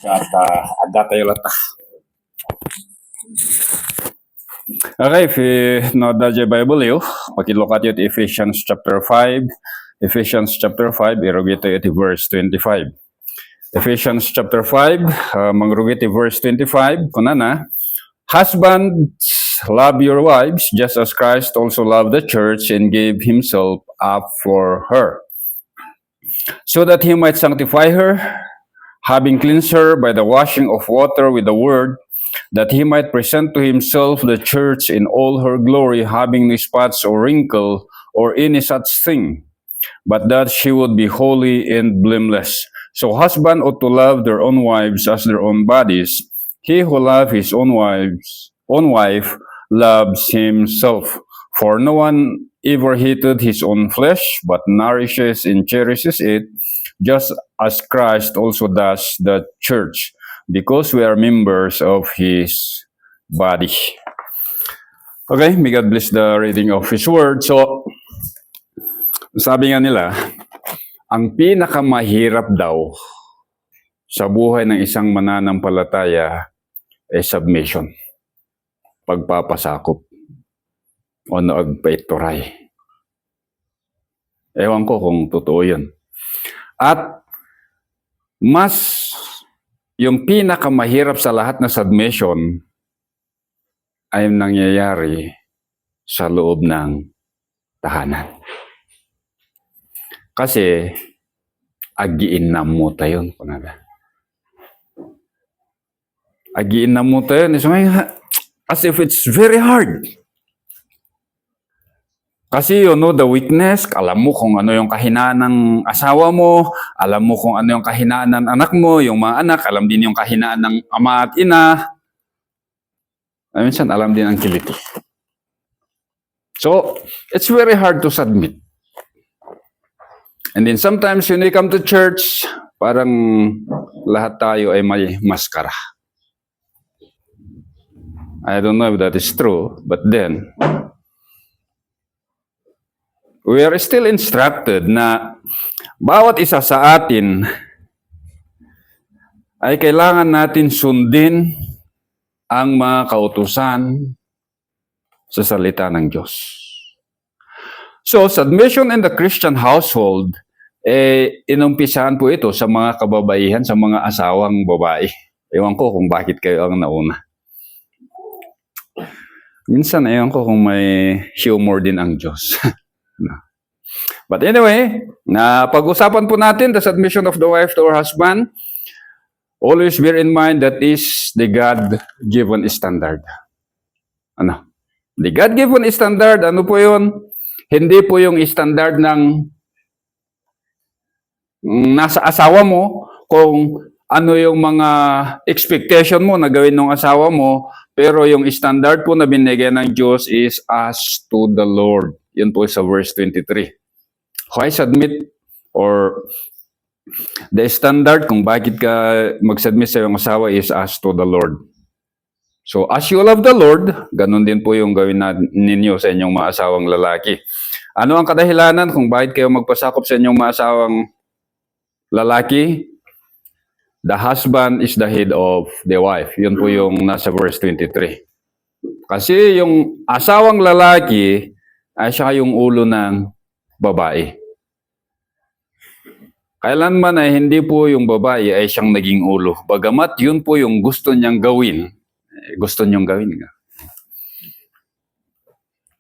At agad tayo lata. Okay, if you know the Bible, look at it, Ephesians chapter 5. Ephesians chapter 5, irugit tayo iti verse 25. Ephesians chapter 5, mangrugit iti verse 25, kunana, husbands, love your wives, just as Christ also loved the church and gave himself up for her, so that he might sanctify her, having cleansed her by the washing of water with the word, that he might present to himself the church in all her glory, having no spots or wrinkle or any such thing, but that she would be holy and blameless. So husbands ought to love their own wives as their own bodies. He who loves his own wife loves himself. For no one ever hated his own flesh, but nourishes and cherishes it, just as Christ also does the church, because we are members of his body. Okay, may God bless the reading of his word. So, sabi nga nila, ang pinakamahirap daw sa buhay ng isang mananampalataya ay submission, pagpapasakop, o naagpaituray. Ewan ko kung totoo yun. At mas yung pinakamahirap sa lahat na submission ay nangyayari sa loob ng tahanan. Kasi agiin na mo tayo. Agiin na mo tayo. As if it's very hard. Kasi the weakness, alam mo kung ano yung kahinaan ng asawa mo, alam mo kung ano yung kahinaan ng anak mo, yung mga anak, alam din yung kahinaan ng ama at ina. Minsan, alam din ang kiliti. So, it's very hard to submit. And then sometimes when we come to church, parang lahat tayo ay may maskara. I don't know if that is true, but then, we are still instructed na bawat isa sa atin ay kailangan natin sundin ang mga kautusan sa salita ng Diyos. So, submission in the Christian household, inumpisahan po ito sa mga kababaihan, sa mga asawang babae. Ewan ko kung bakit kayo ang nauna. Minsan, ewan ko kung may humor din ang Diyos. But anyway, pag-usapan po natin the submission of the wife to her husband. Always bear in mind that is the God-given standard. Ano? The God-given standard, ano po yun? Hindi po yung standard ng nasa asawa mo, kung ano yung mga expectation mo na gawin ng asawa mo, pero yung standard po na binigyan ng Diyos is as to the Lord. Yun po sa verse 23. Why submit, or the standard kung bakit ka mag-submit sa iyong asawa is as to the Lord. So, as you love the Lord, ganun din po yung gawin ninyo sa inyong mga asawang lalaki. Ano ang kadahilanan kung bakit kayo magpasakop sa inyong mga asawang lalaki? The husband is the head of the wife. Yun po yung nasa verse 23. Kasi yung asawang lalaki ay siya yung ulo ng babae. Kailanman ay hindi po yung babae ay siyang naging ulo. Bagamat yun po yung gusto niyang gawin. Gusto niyong gawin nga.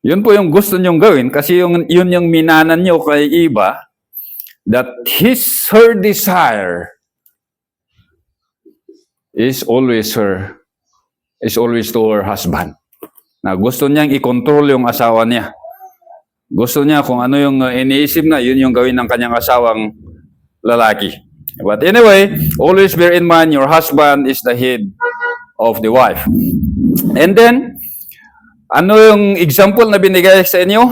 Yun po yung gusto niyong gawin kasi yun yung minanan niyo kay iba, that her desire is always to her husband. Na gusto niyang i-control yung asawa niya. Gusto niya kung ano yung iniisip na, yun yung gawin ng kanyang asawang lalaki. But anyway, always bear in mind your husband is the head of the wife. And then, ano yung example na binigay sa inyo?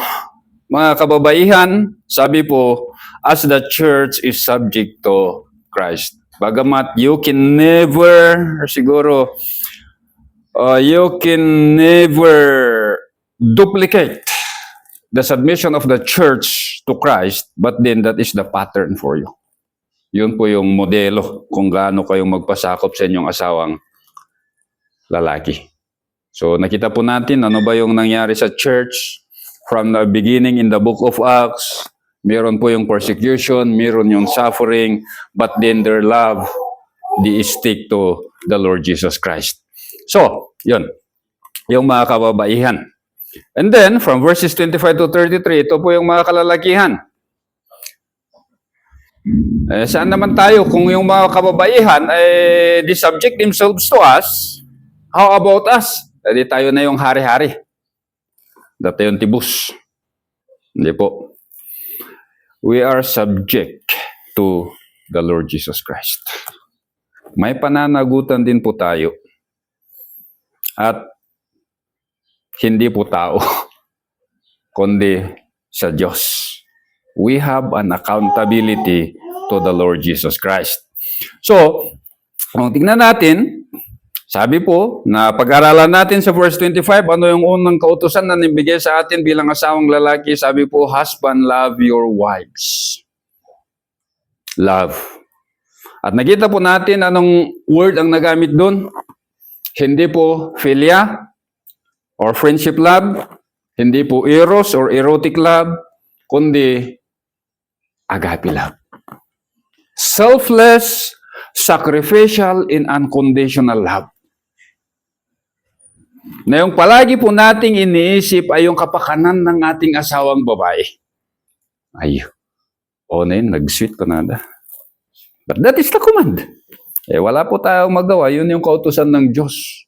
Mga kababaihan, sabi po, as the church is subject to Christ. Bagamat you can never duplicate the submission of the church to Christ, but then that is the pattern for you. Yun po yung modelo kung gaano kayong magpasakop sa inyong asawang lalaki. So nakita po natin ano ba yung nangyari sa church from the beginning in the book of Acts. Meron po yung persecution, meron yung suffering, but then their love, they stick to the Lord Jesus Christ. So, yun. Yung mga kababaihan. And then, from verses 25 to 33, ito po yung mga kalalakihan. Saan naman tayo kung yung mga kababaihan they subject themselves to us? How about us? Hindi tayo na yung hari-hari. Dati yung tibus. Hindi po. We are subject to the Lord Jesus Christ. May pananagutan din po tayo. At hindi po tao, kundi sa Diyos. We have an accountability to the Lord Jesus Christ. So, kung tingnan natin, sabi po, na pag-aralan natin sa verse 25, ano yung unang kautusan na nibigay sa atin bilang asawang lalaki? Sabi po, husband, love your wives. Love. At nakita po natin anong word ang nagamit doon. Hindi po philia or friendship love. Hindi po eros or erotic love. Kundi agape love. Selfless, sacrificial, and unconditional love. Na yung palagi po nating iniisip ay yung kapakanan ng ating asawang babae. Ay, na yun, nag-sweet ko nada. But that is the command. Wala po tayong magawa. Yun yung kautusan ng Diyos.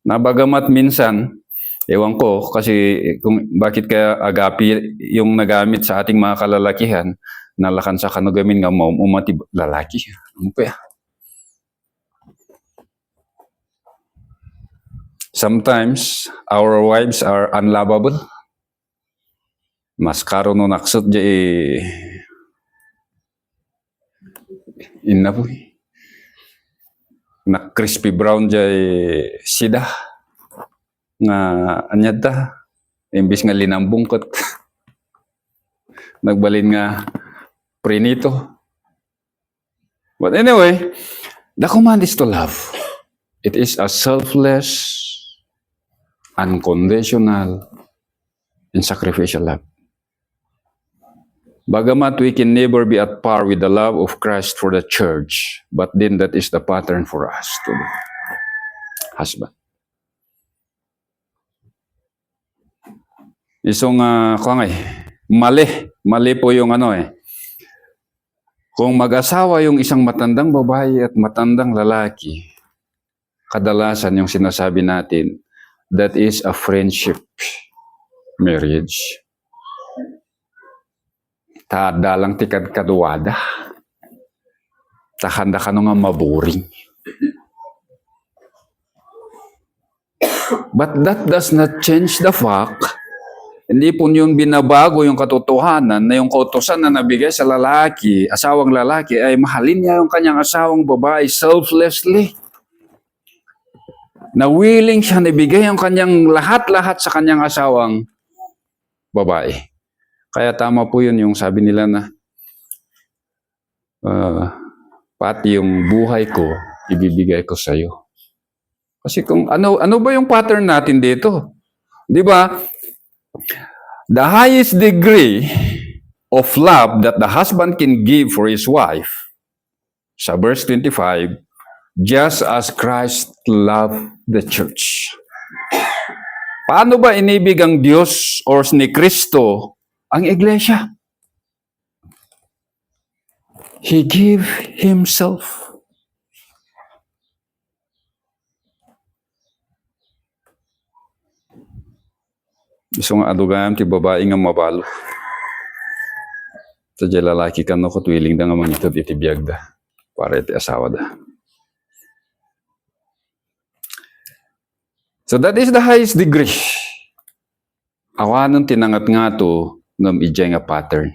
Na bagamat minsan, ewan ko, kasi kung bakit kaya agapi yung nagamit sa ating mga kalalakihan, nalakan sa kanugamin nga umati lalaki. Ano pa ya? Sometimes, our wives are unlovable. Mas karon no naksot di inna po. Na crispy brown di sida. Nga anyad ta. Imbis nga linambungkot. Nagbalin nga prinito. But anyway, the command is to love. It is a selfless, unconditional, and sacrificial love. Bagamat we can never be at par with the love of Christ for the church, but then that is the pattern for us to do. Husband. Isong mali po yung Kung mag-asawa yung isang matandang babae at matandang lalaki, kadalasan yung sinasabi natin, that is a friendship marriage. Dalang tikad kaduwada. Takanda ka nga maboring. But that does not change the fact, hindi po yung binabago yung katotohanan na yung kautusan na nabigay sa lalaki, asawang lalaki, ay mahalin niya yung kanyang asawang babae selflessly. Na willing siya na ibigay ang kanyang lahat-lahat sa kanyang asawang babae. Kaya tama po yun yung sabi nila na pati yung buhay ko, ibibigay ko sa iyo. Kasi kung ano ba yung pattern natin dito? Di ba? The highest degree of love that the husband can give for his wife, sa verse 25, just as Christ loved the church. Paano ba inibig ang Diyos or ni Kristo ang iglesia? He gave Himself. Gusto nga adugan ti babae nga mabalo. Sa lalaki ka no kot willing da nga mangitod iti biyag da. Para iti asawa da. So that is the highest degree. Awanon tinangat nga to ngam ijay nga pattern.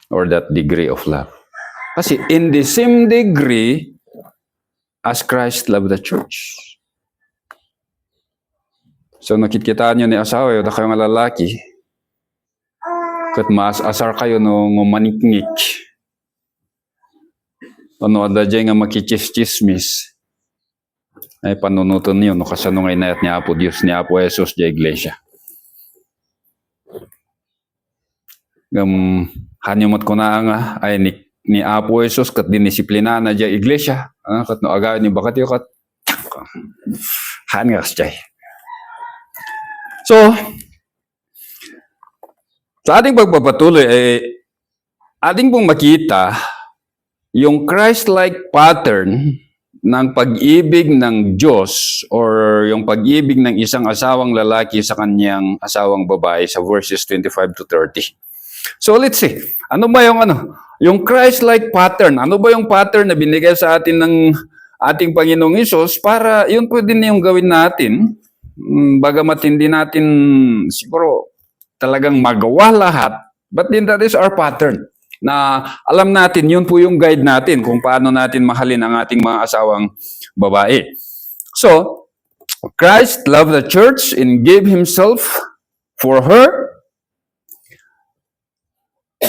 Or that degree of love. Kasi in the same degree as Christ loved the church. So nakitkitaan nyo ni asawa yun na kayo nga lalaki. Kat maas-asar kayo no maniknik. Ano, ada dyan nga makichismis. Ay panunuton niyo, no, kasano nga inayat niya po Diyos niya po Jesus di iglesia. Hanyumot ko na nga, ay ni Apo Jesus kat dinisiplina na dyan iglesia. Kat no agawin ni bakat yung kat. Hangas dyan. So, sa ating pagpapatuloy, ating pong makita yung Christ-like pattern ng pag-ibig ng Diyos or yung pag-ibig ng isang asawang lalaki sa kanyang asawang babae sa verses 25 to 30. So let's see, ano ba yung Christ-like pattern? Ano ba yung pattern na binigay sa atin ng ating Panginoong Hesus para yun pwede na yung gawin natin, bagamat hindi natin siguro talagang magawa lahat, but then that is our pattern. Na alam natin, yun po yung guide natin kung paano natin mahalin ang ating mga asawang babae. So, Christ loved the church and gave Himself for her.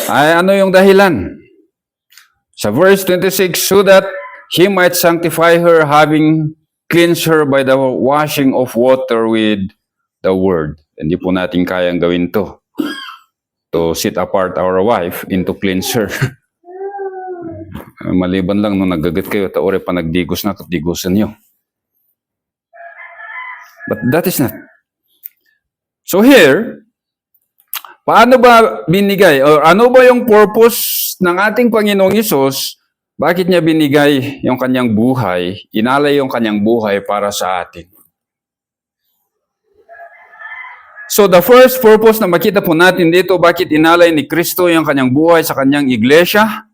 Ay, ano yung dahilan? Sa verse 26, so that He might sanctify her, having cleansed her by the washing of water with the word. Hindi po natin kayang gawin to set apart our wife into cleanser. Maliban lang nung nagagat kayo, taore pa nagdigos na, digusan nyo. But that is not. So here, paano ba binigay, or ano ba yung purpose ng ating Panginoong Hesus? Bakit niya binigay yung kanyang buhay, inalay yung kanyang buhay para sa atin? So the first purpose na makita po natin dito, bakit inalay ni Kristo yung kanyang buhay sa kanyang iglesia,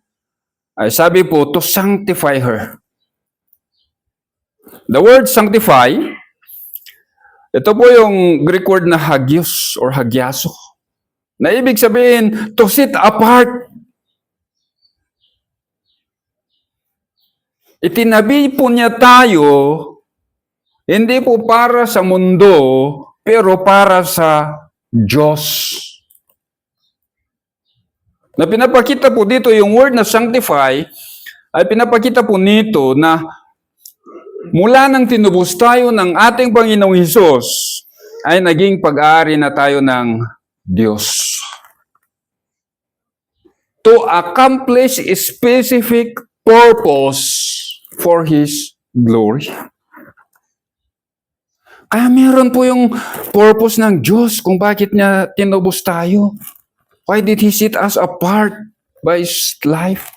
ay sabi po, to sanctify her. The word sanctify, ito po yung Greek word na hagios or hagyaso, na ibig sabihin, to set apart. Itinabi po niya tayo, hindi po para sa mundo, pero para sa Diyos. Na pinapakita po dito yung word na sanctify, ay pinapakita po nito na mula nang tinubos tayo ng ating Panginoong Hesus, ay naging pag-aari na tayo ng Diyos. To accomplish a specific purpose for His glory. Kaya meron po yung purpose ng Diyos kung bakit niya tinubos tayo. Why did He set us apart by His life?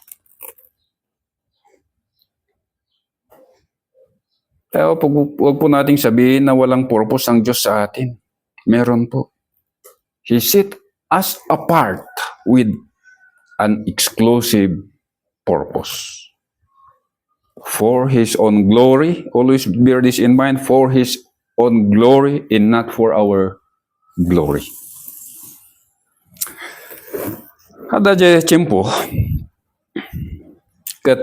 Kaya huwag po nating sabihin na walang purpose ang Diyos sa atin. Meron po. He set us apart with an exclusive purpose. For His own glory, always bear this in mind, for His own glory and not for our glory. Ada je cempo kat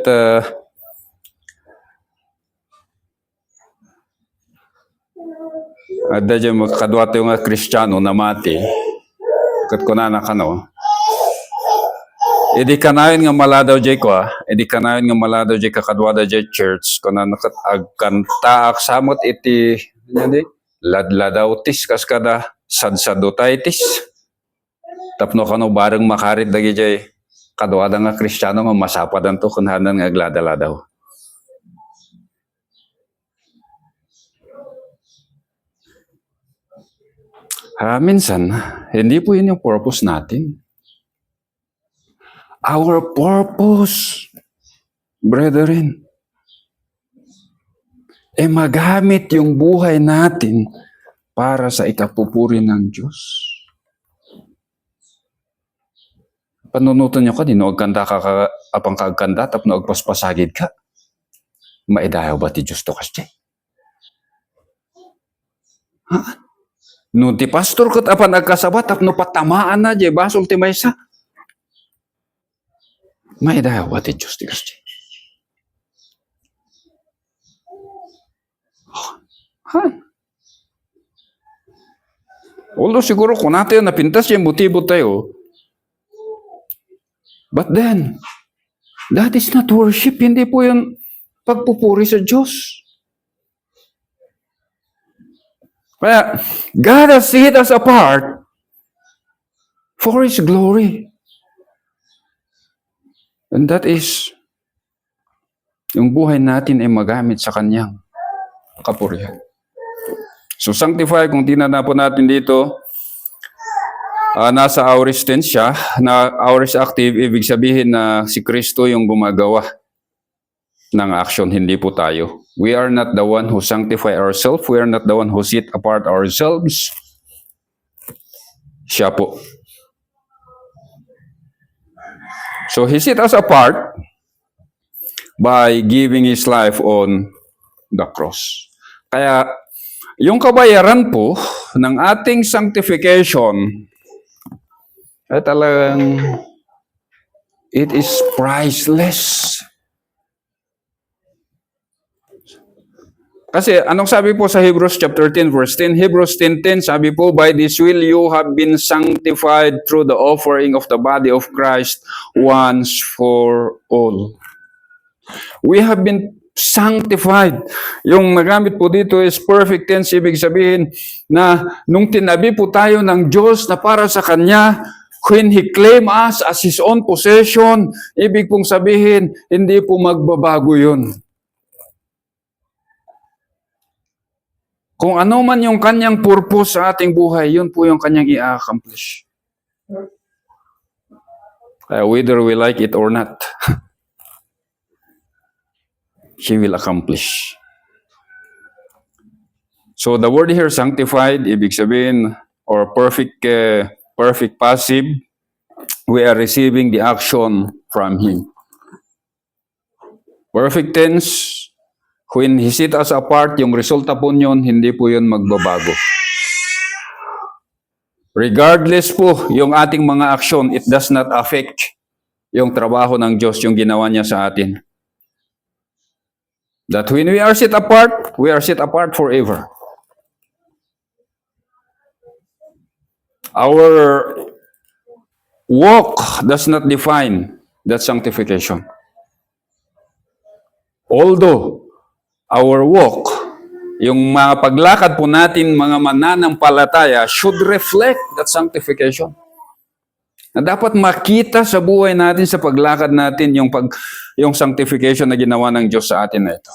ada je makadwa tayo nga Kristiyano na mati kat kunana kano edi kanayon nga maladaw je ko edi kanayon nga maladaw je kakadwa da je church kunana kat agkanta aksamot iti Hindi, ladladaw tis kas kada sadsadotay tis. Tapno kano bareng makarit dagi jay kadwada nga Kristiyano nga masapadan to kunhanan nga agladaladaw. Minsan, hindi po yun yung purpose natin. Our purpose, brethren, magamit yung buhay natin para sa ikapupuri ng Diyos. Panunutan nyo ka, dinuagkanda ka apang kagkanda, tapno agpaspasagid ka. Maidayaw ba ti Diyos to kasi? Ha? No ti pastor kat apan agkasabat, tapno patamaan na jay, basol ti maysa. Maidayaw ba ti Diyos to kasi? Ha? Although siguro kung natin napintas yung motibo tayo, but then, That is not worship. Hindi po yun pagpupuri sa Diyos. Kaya, God has set us apart for His glory. And that is, yung buhay natin ay magamit sa Kanyang kapurihan. So, sanctify, kung tinana po natin dito, nasa aorist tense siya, na aorist active, ibig sabihin na si Kristo yung gumagawa ng action, hindi po tayo. We are not the one who sanctify ourselves. We are not the one who set apart ourselves. Siya po. So, He set us apart by giving His life on the cross. Kaya, yung kabayaran po ng ating sanctification ay talagang it is priceless. Kasi anong sabi po sa Hebrews chapter 10 verse 10? Hebrews 10:10 sabi po, by this will you have been sanctified through the offering of the body of Christ once for all. We have been sanctified. Yung nagamit po dito is perfect tense, ibig sabihin na nung tinabi po tayo ng Diyos na para sa Kanya, when He claimed us as His own possession, ibig pong sabihin, hindi po magbabago yun. Kung ano man yung Kanyang purpose sa ating buhay, yun po yung Kanyang i-accomplish. Whether we like it or not, He will accomplish. So the word here, sanctified, ibig sabihin, or perfect passive, we are receiving the action from Him. Perfect tense, when He set us apart, yung resulta po yun, hindi po yun magbabago. Regardless po, yung ating mga action, it does not affect yung trabaho ng Diyos, yung ginawa niya sa atin. That when we are set apart forever. Our walk does not define that sanctification. Although, our walk, yung mga paglakad po natin, mga mananampalataya, should reflect that sanctification. Na dapat makita sa buhay natin, sa paglakad natin, yung sanctification na ginawa ng Diyos sa atin na ito.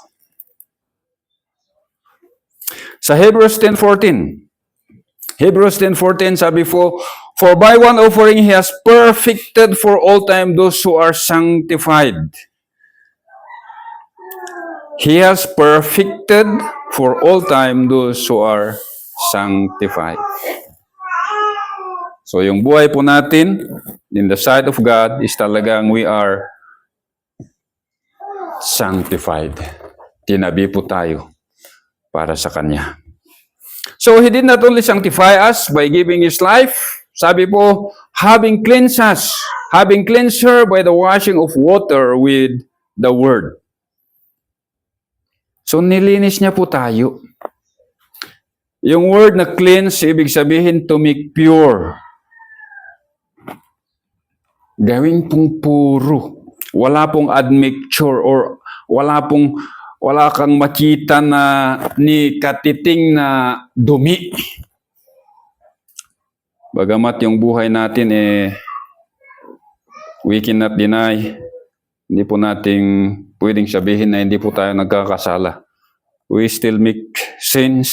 Sa Hebrews 10:14, sabi po, for by one offering He has perfected for all time those who are sanctified. He has perfected for all time those who are sanctified. So yung buhay po natin, in the sight of God, is talagang we are sanctified. Tinabi po tayo para sa Kanya. So He did not only sanctify us by giving His life, sabi po, having cleansed her by the washing of water with the Word. So, nilinis niya po tayo. Yung word na cleanse, ibig sabihin to make pure. Gawin pong puro. Wala pong admixture or wala kang makita na ni katiting na dumi. Bagamat yung buhay natin we cannot deny, hindi po nating pwedeng sabihin na hindi po tayo nagkakasala. We still make sins.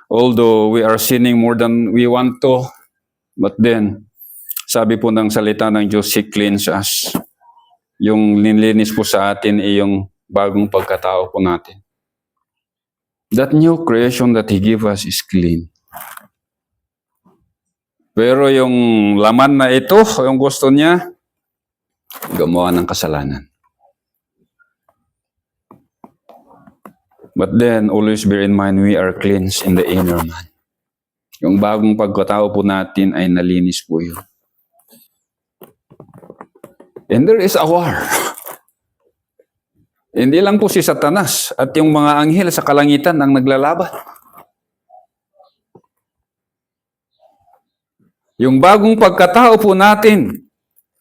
Although we are sinning more than we want to. But then, sabi po ng salita ng Diyos, He cleans us. Yung linlinis po sa atin ay yung bagong pagkatao po natin. That new creation that He gave us is clean. Pero yung laman na ito, yung gusto niya, gumawa ng kasalanan. But then, always bear in mind, we are cleansed in the inner man. Yung bagong pagkatao po natin ay nalinis po yun. And there is a war. Hindi lang po si Satanas at yung mga anghel sa kalangitan ang naglalaban. Yung bagong pagkatao po natin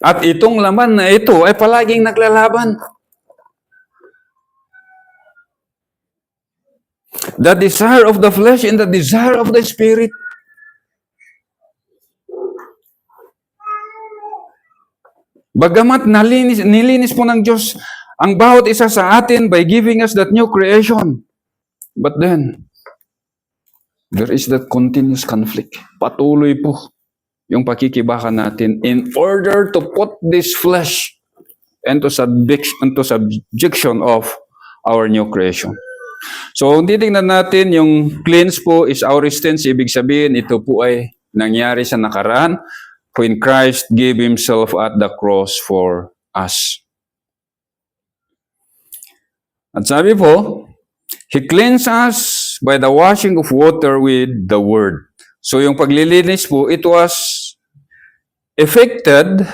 At itong laman na ito ay palaging naglalaban. The desire of the flesh and the desire of the spirit. Bagamat nilinis po ng Diyos ang bawat isa sa atin by giving us that new creation. But then, there is that continuous conflict. Patuloy po yung pakikibaka natin in order to put this flesh into subjection of our new creation. So, kung titingnan natin, yung cleanse po is aoristens, ibig sabihin, ito po ay nangyari sa nakaraan when Christ gave Himself at the cross for us. At sabi po, He cleansed us by the washing of water with the Word. So, yung paglilinis po, it was effected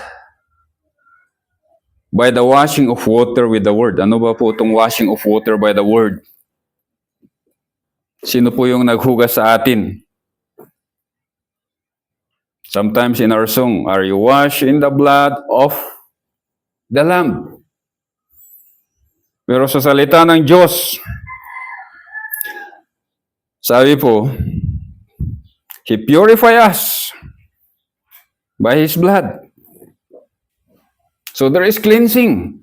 by the washing of water with the Word. Ano ba po itong washing of water by the Word? Sino po yung naghugas sa atin? Sometimes in our song, are you washed in the blood of the Lamb? Pero sa salita ng Diyos, sabi po, He purified us by His blood. So there is cleansing.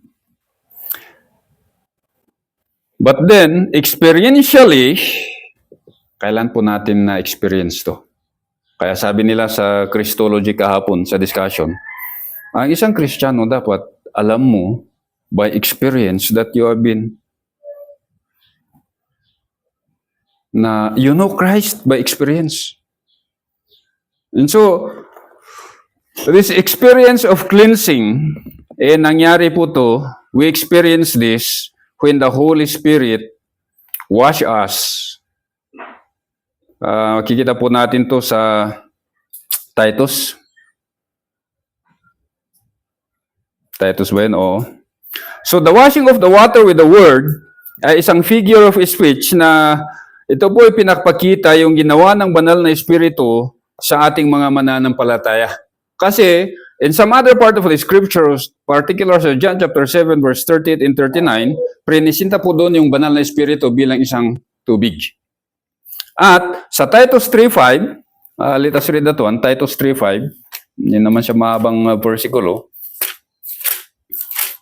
But then, experientially, kailan po natin na-experience to? Kaya sabi nila sa Christology kahapon, sa discussion, ang isang Kristiyano dapat alam mo by experience that you have been you know Christ by experience. And so, this experience of cleansing, nangyari po to, we experience this when the Holy Spirit wash us. Makikita po natin to sa Titus. Titus ba yun? Oo. So, the washing of the water with the Word ay isang figure of speech na ito po ay pinakpakita yung ginawa ng banal na Espiritu sa ating mga mananampalataya. Kasi, in some other part of the Scriptures, particular sa John chapter 7, verse 38 and 39, prinisinta po doon yung banal na Espiritu bilang isang tubig. At sa Titus 3:5, let us read that one, Titus 3:5, hindi naman siya mahabang versikulo.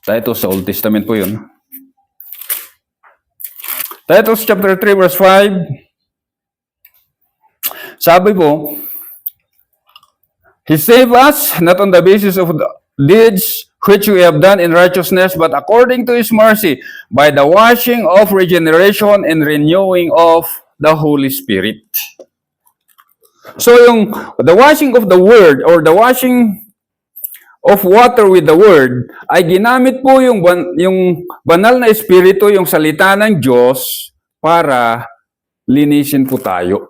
Titus sa Old Testament po yun. Titus chapter 3 verse 5, sabi po, He saved us not on the basis of the deeds which we have done in righteousness, but according to His mercy, by the washing of regeneration and renewing of the Holy Spirit. So the washing of the Word or the washing of water with the Word ay ginamit po yung banal na Espiritu, yung salita ng Diyos para linisin po tayo.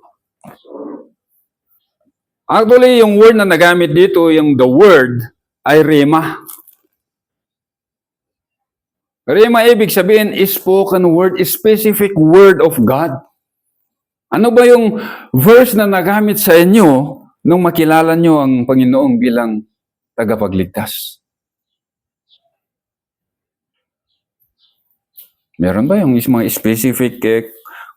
Actually, yung word na nagamit dito, yung the Word, ay rhema. Rhema ibig sabihin is spoken word, specific word of God. Ano ba yung verse na nagamit sa inyo nung makilala nyo ang Panginoong bilang tagapagligtas? Meron ba yung mga specific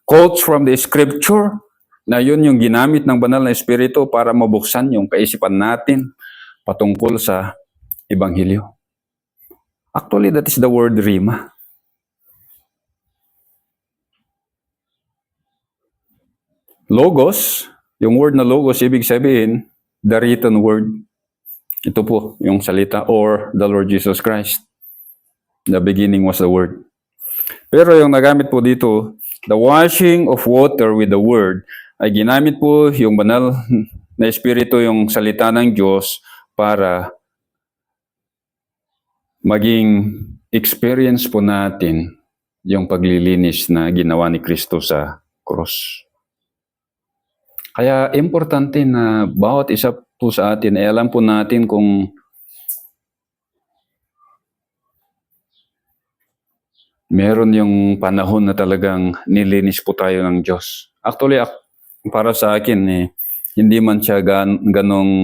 quotes from the Scripture na yun yung ginamit ng banal na Espiritu para mabuksan yung kaisipan natin patungkol sa Ebanghelyo? Actually, that is the word rhema. Logos, yung word na logos, ibig sabihin, the written word. Ito po, yung salita, or the Lord Jesus Christ. The beginning was the Word. Pero yung nagamit po dito, the washing of water with the Word, ay ginamit po yung banal na Espiritu, yung salita ng Diyos, para maging experience po natin yung paglilinis na ginawa ni Kristo sa cross. Kaya importante na bawat isa po sa atin ay alam po natin kung meron yung panahon na talagang nilinis po tayo ng Diyos. Actually, para sa akin, hindi man siya ganong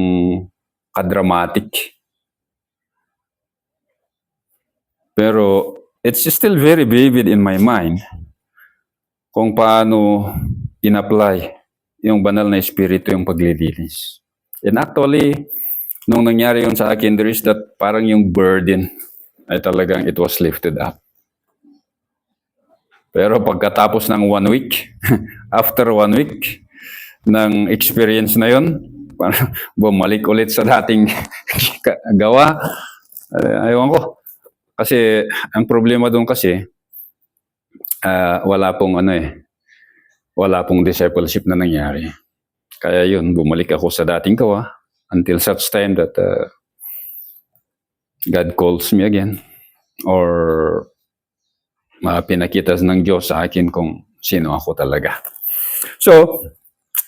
kadramatic. Pero it's still very vivid in my mind kung paano in-apply yung banal na espiritu yung paglilinis. And actually, nung nangyari yun sa akin, there is that parang yung burden ay talagang it was lifted up. Pero pagkatapos ng 1 week, after 1 week ng experience na yun, parang bumalik ulit sa dating gawa. Ayaw ko. Kasi ang problema doon kasi, wala pong discipleship na nangyari. Kaya yun, bumalik ako sa dating gawa until such time that God calls me again or pinakita ng Diyos sa akin kung sino ako talaga. So,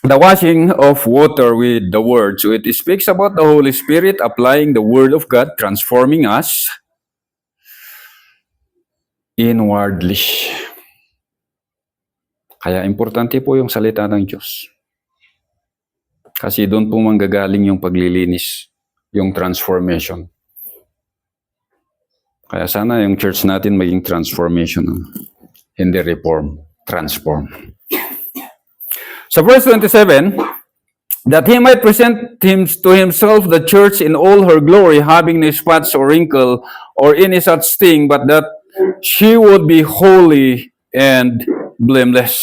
the washing of water with the Word. So, it speaks about the Holy Spirit applying the Word of God, transforming us inwardly. Kaya importante po yung salita ng Diyos. Kasi doon po manggagaling yung paglilinis, yung transformation. Kaya sana yung church natin maging transformation, hindi reform, transform. So verse 27, that he might present to himself the church in all her glory, having no spots or wrinkle or any such thing, but that she would be holy and blameless.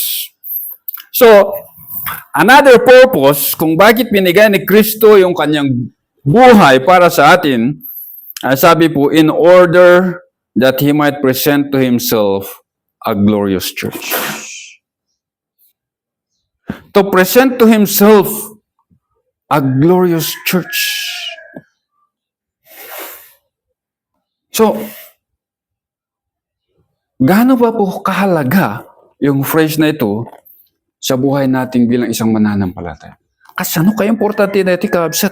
So, another purpose kung bakit binigay ni Kristo yung kanyang buhay para sa atin, sabi po, in order that he might present to himself a glorious church. To present to himself a glorious church. So, gaano ba po kahalaga yung phrase na ito sa buhay natin bilang isang mananampalataya? Kasi ano kaya importante na ito kaabsat?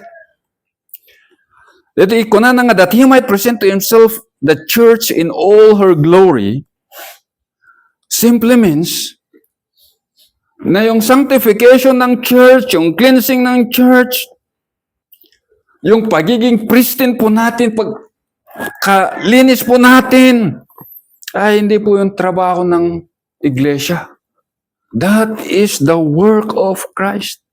Ito ikuna na nga that he might present to himself the church in all her glory simply means na yung sanctification ng church, yung cleansing ng church, yung pagiging pristine po natin, pagkalinis po natin, ay hindi po yung trabaho ng iglesia. That is the work of Christ.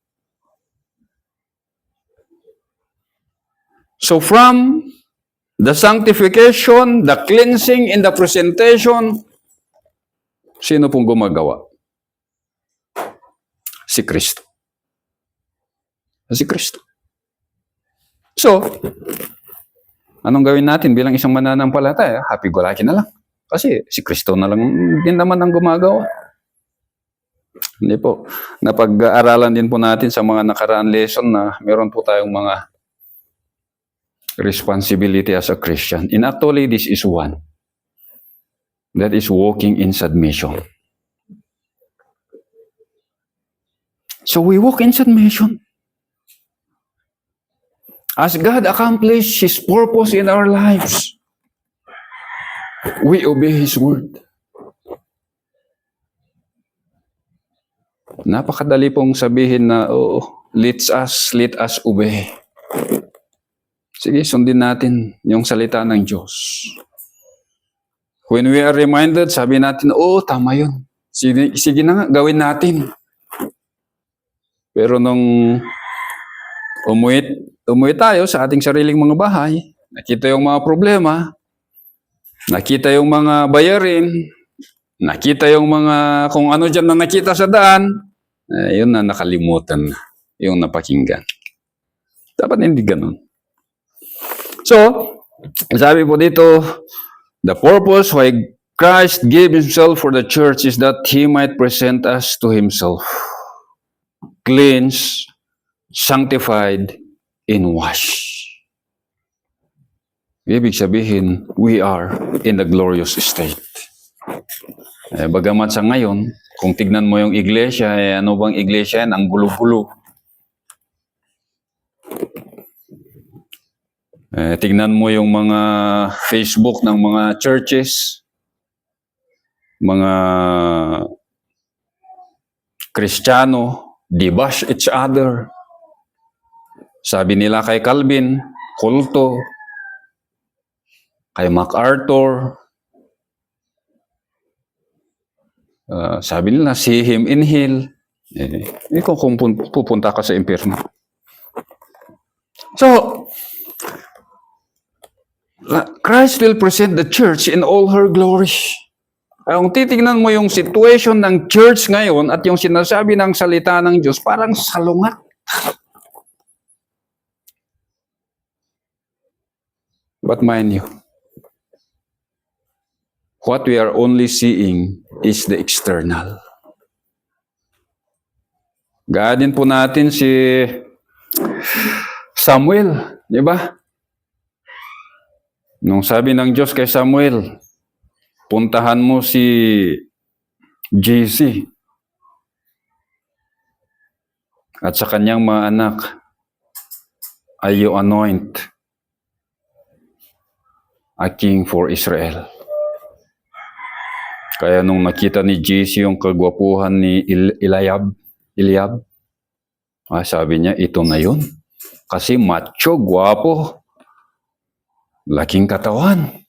So from the sanctification, the cleansing, and the presentation, sino pong gumagawa? Si Kristo. Si Kristo. So, anong gawin natin bilang isang mananampalataya? Happy-go-lucky na lang. Kasi si Kristo na lang din naman ang gumagawa. Hindi po. Napag-aaralan din po natin sa mga nakaraan lesson na meron po tayong mga responsibility as a Christian. And actually, this is one. That is walking in submission. So we walk in submission. As God accomplishes His purpose in our lives, we obey His word. Napakadali pong sabihin na, let us obey. Sige, sundin natin yung salita ng Diyos. When we are reminded, sabi natin, tama yun. Sige na nga, gawin natin. Pero nung umuwi tayo sa ating sariling mga bahay, nakita yung mga problema, nakita yung mga bayarin, nakita yung mga kung ano dyan na nakita sa daan, yun na nakalimutan na, yung napakinggan. Dapat hindi ganun. So, sabi po dito, the purpose why Christ gave Himself for the church is that He might present us to Himself, cleansed, sanctified, and washed. Ibig sabihin, we are in the glorious state. Bagamat sa ngayon, kung tignan mo yung iglesia, ano bang iglesia yan? Ang gulo-gulo. Tignan mo yung mga Facebook ng mga churches, mga Kristiyano, they bash each other. Sabi nila kay Calvin, kulto. Kay MacArthur, Sabi nila, see him in hell. Kung pupunta ka sa impyerno. So, Christ will present the church in all her glory. Kung titignan mo yung situation ng church ngayon at yung sinasabi ng salita ng Diyos, parang salungat. But mind you, what we are only seeing is the external. Gaadin po natin si Samuel, di ba? Nung sabi ng Diyos kay Samuel, puntahan mo si JC at sa kanyang mga anak ay you anoint a king for Israel. Kaya nung nakita ni JC yung kagwapuhan ni Eliab, sabi niya, ito na yun. Kasi macho, gwapo, laking katawan.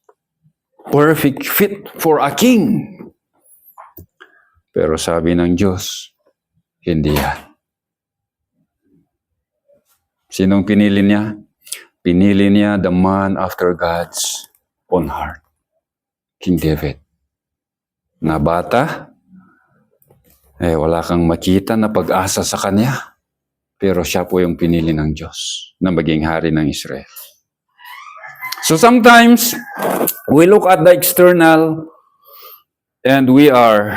Perfect fit for a king. Pero sabi ng Diyos, hindi yan. Sinong pinili niya? Pinili niya the man after God's own heart. King David. Na bata, wala kang makita na pag-asa sa kanya. Pero siya po yung pinili ng Diyos na maging hari ng Israel. So sometimes, we look at the external and we are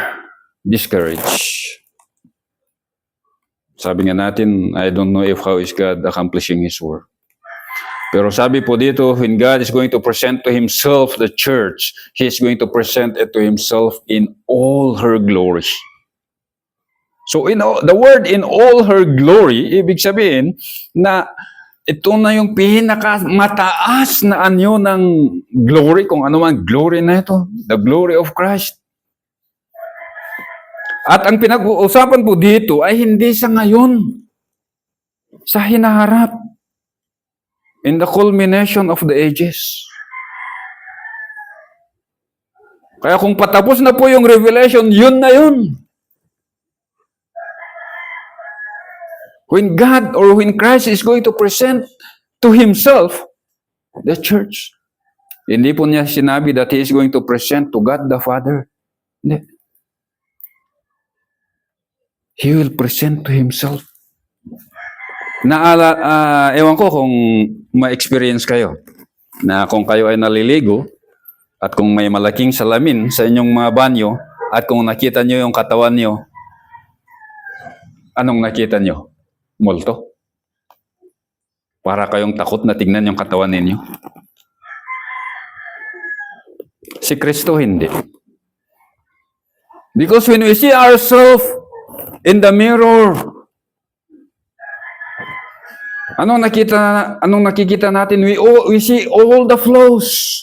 discouraged. Sabi nga natin, I don't know if how is God accomplishing His work. Pero sabi po dito, when God is going to present to Himself the church, He is going to present it to Himself in all her glory. So the word in all her glory, ibig sabihin na ito na yung pinakamataas na anyo ng glory, kung ano man glory na ito, the glory of Christ. At ang pinag-uusapan po dito ay hindi sa ngayon, sa hinaharap. In the culmination of the ages. Kaya kung patapos na po yung revelation, yun na yun. When God or when Christ is going to present to Himself the church, hindi po niya sinabi that He is going to present to God the Father. Hindi. He will present to Himself. Ewan ko kung ma-experience kayo na kung kayo ay naliligo at kung may malaking salamin sa inyong mga banyo at kung nakita nyo yung katawan nyo, anong nakita nyo? Multo? Para kayong takot na tignan yung katawan ninyo? Si Kristo hindi. Because when we see ourselves in the mirror, anong nakikita natin? We see all the flaws.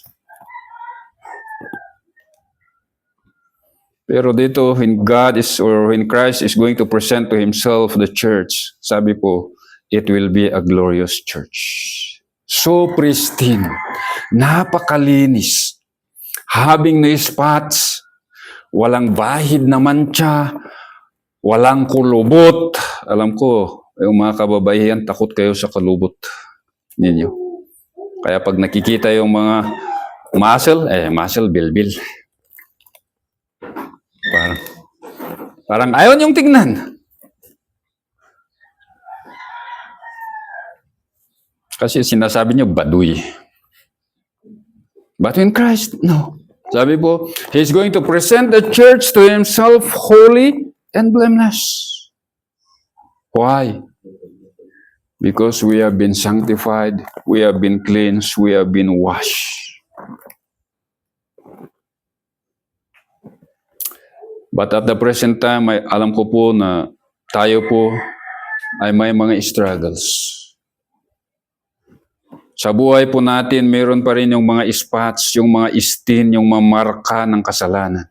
Pero dito, when God is, or when Christ is going to present to Himself the church, sabi po, it will be a glorious church. So pristine, napakalinis, having no spots, walang bahid na mancha, walang kulubot. Alam ko, yung mga kababaihan, takot kayo sa kalubot ninyo. Kaya pag nakikita yung mga muscle, bilbil. Parang ayaw niyong tignan. Kasi sinasabi niyo, baduy. But in Christ, no. Sabi po, He's going to present the church to Himself holy and blameless. Why? Because we have been sanctified, we have been cleansed, we have been washed. But at the present time, alam ko po na tayo po ay may mga struggles. Sa buhay po natin, meron pa rin yung mga spots, yung mga stain, yung mga marka ng kasalanan.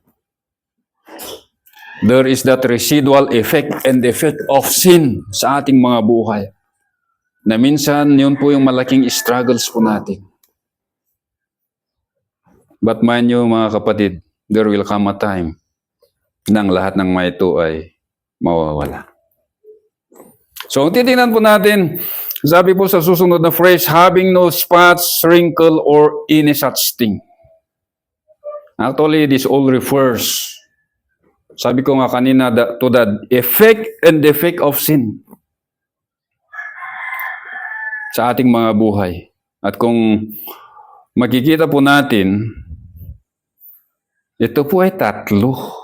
There is that residual effect and effect of sin sa ating mga buhay. Na minsan, yun po yung malaking struggles po natin. But mind nyo mga kapatid, there will come a time ng lahat ng mga ito ay mawawala. So, titingnan po natin, sabi po sa susunod na phrase, having no spots, wrinkle, or any such thing. Actually, this all refers, sabi ko nga kanina, to the effect and defect of sin sa ating mga buhay. At kung makikita po natin, ito po ay tatlo.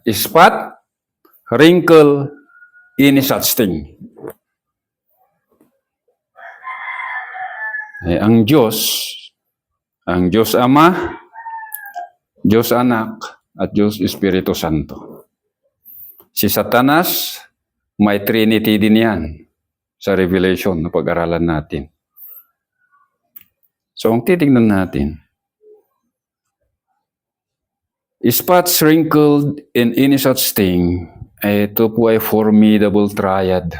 Spot, wrinkle, any such thing. Ang Diyos Ama, Diyos Anak, at Diyos Espiritu Santo. Si Satanas, may Trinity din yan sa Revelation na pag-aralan natin. So, ang titignan natin, spots, wrinkled, and any such thing, ito po ay formidable triad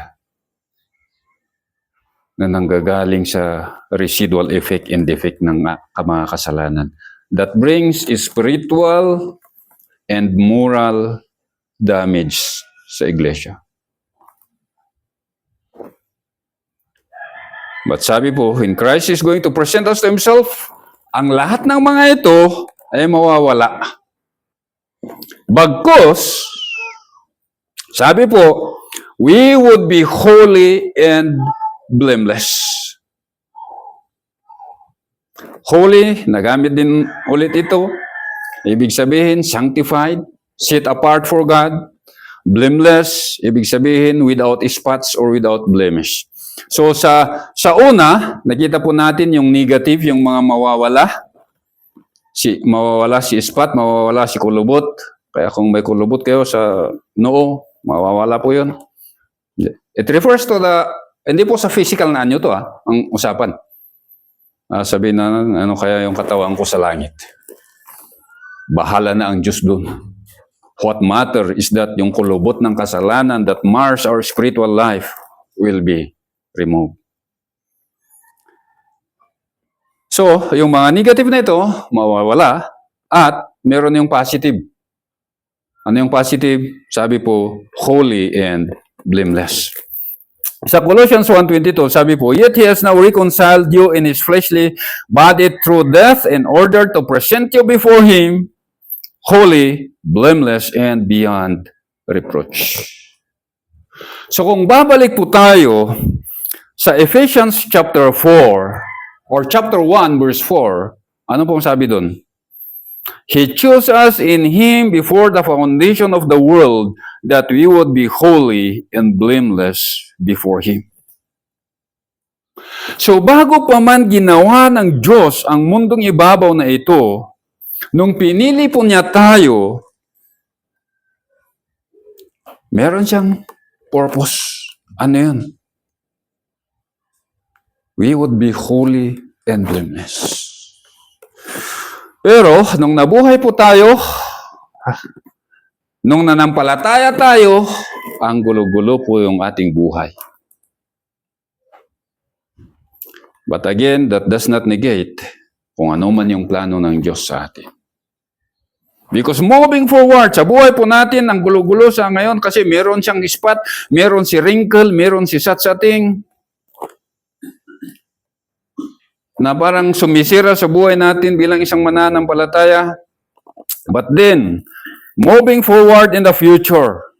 na nanggagaling sa residual effect and defect ng mga kasalanan. That brings spiritual and moral damage sa iglesia. But sabi po, when Christ is going to present us to Himself, ang lahat ng mga ito ay mawawala. Bagkus, sabi po, we would be holy and blameless. Holy, nagamit din ulit ito. Ibig sabihin, sanctified, set apart for God. Blameless, ibig sabihin, without spots or without blemish. So sa una, nakita po natin yung negative, yung mga mawawala. Mawawala si spot, mawawala si kulubot. Kaya kung may kulubot kayo sa noo, mawawala po yun. It refers to hindi po sa physical na anyo to ang usapan. Sabihin na, ano kaya yung katawan ko sa langit? Bahala na ang Diyos doon. What matter is that yung kulubot ng kasalanan that mars our spiritual life will be removed. So, yung mga negative na ito, mawawala, at meron yung positive. Ano yung positive? Sabi po, holy and blameless. Sa Colossians 1:22, sabi po, yet He has now reconciled you in His fleshly body through death in order to present you before Him holy, blameless, and beyond reproach. So kung babalik po tayo sa Ephesians chapter 4 or chapter 1 verse 4, ano pong sabi doon? He chose us in Him before the foundation of the world that we would be holy and blameless before Him. So bago pa man ginawa ng Diyos ang mundong ibabaw na ito, nung pinili po niya tayo, meron siyang purpose. Ano yun? We would be holy and blameless. Pero, nung nabuhay po tayo, nung nanampalataya tayo, ang gulo-gulo po yung ating buhay. But again, that does not negate kung ano man yung plano ng Diyos sa atin. Because moving forward, sa buhay po natin, ang gulo-gulo sa ngayon kasi meron siyang spot, meron si wrinkle, meron si satsating, na parang sumisira sa buhay natin bilang isang mananampalataya. But then, moving forward in the future,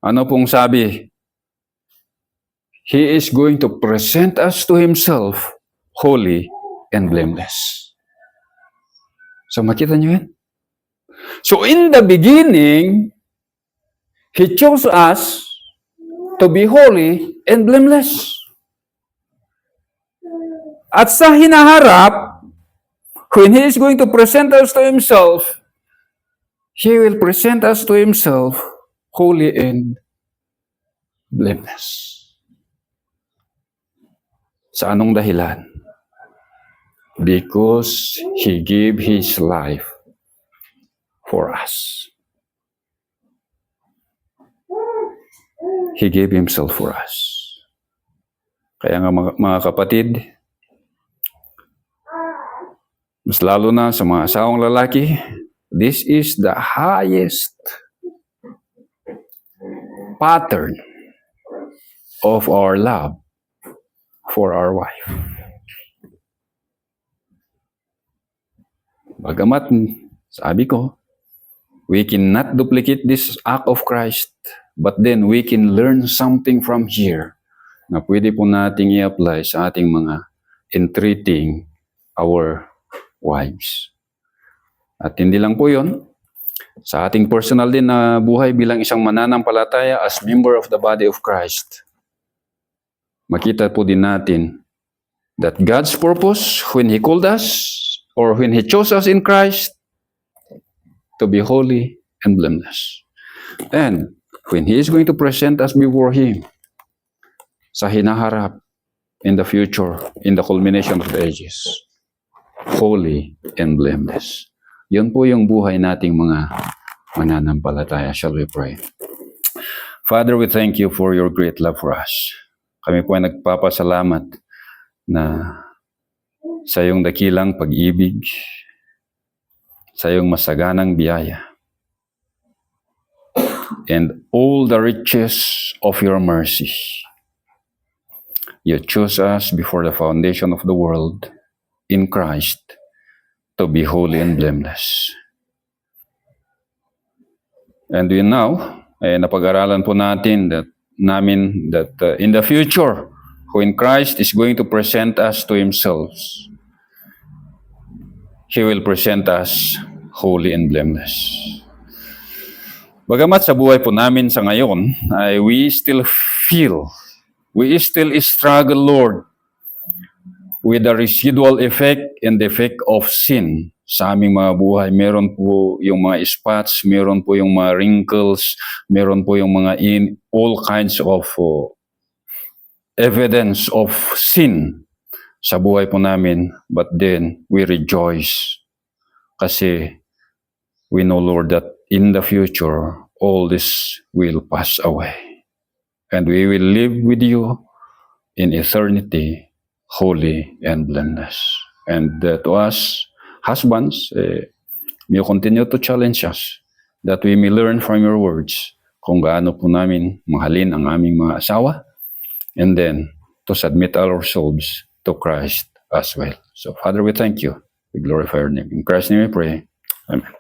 ano pong sabi? He is going to present us to Himself holy and blameless. So makita niyo yan? So in the beginning, He chose us to be holy and blameless. At sa hinaharap, when He is going to present us to Himself, He will present us to Himself holy and blameless. Sa anong dahilan? Because He gave His life for us. He gave Himself for us. Kaya nga mga kapatid, mas lalo na sa mga asawang lalaki, this is the highest pattern of our love for our wife. Bagamat, sabi ko, we cannot duplicate this act of Christ, but then we can learn something from here na pwede po nating i-apply sa ating mga entreating our wives. At hindi lang po yun, sa ating personal din na buhay bilang isang mananampalataya as member of the body of Christ, makita po din natin that God's purpose when He called us or when He chose us in Christ to be holy and blameless. And when He is going to present us before Him sa hinaharap in the future, in the culmination of the ages, holy and blameless. Yun po yung buhay nating mga mananampalataya. Shall we pray? Father, we thank you for your great love for us. Kami po ay nagpapasalamat na sa iyong dakilang pag-ibig, sa iyong masaganang biyaya, and all the riches of your mercy. You chose us before the foundation of the world in Christ to be holy and blameless. And we now, napag-aralan po natin that in the future, when Christ is going to present us to Himself, He will present us holy and blameless. Bagamat sa buhay po namin sa ngayon, we still struggle, Lord, with the residual effect and the effect of sin sa aming mga buhay. Meron po yung mga spots, meron po yung mga wrinkles, meron po yung mga all kinds of evidence of sin sa buhay po namin. But then, we rejoice kasi we know, Lord, that in the future, all this will pass away. And we will live with you in eternity, holy and blameless. And to us, husbands, you continue to challenge us that we may learn from your words kung gaano po namin mahalin ang aming mga asawa, and then to submit ourselves to Christ as well. So, Father, we thank you. We glorify your name. In Christ's name we pray. Amen.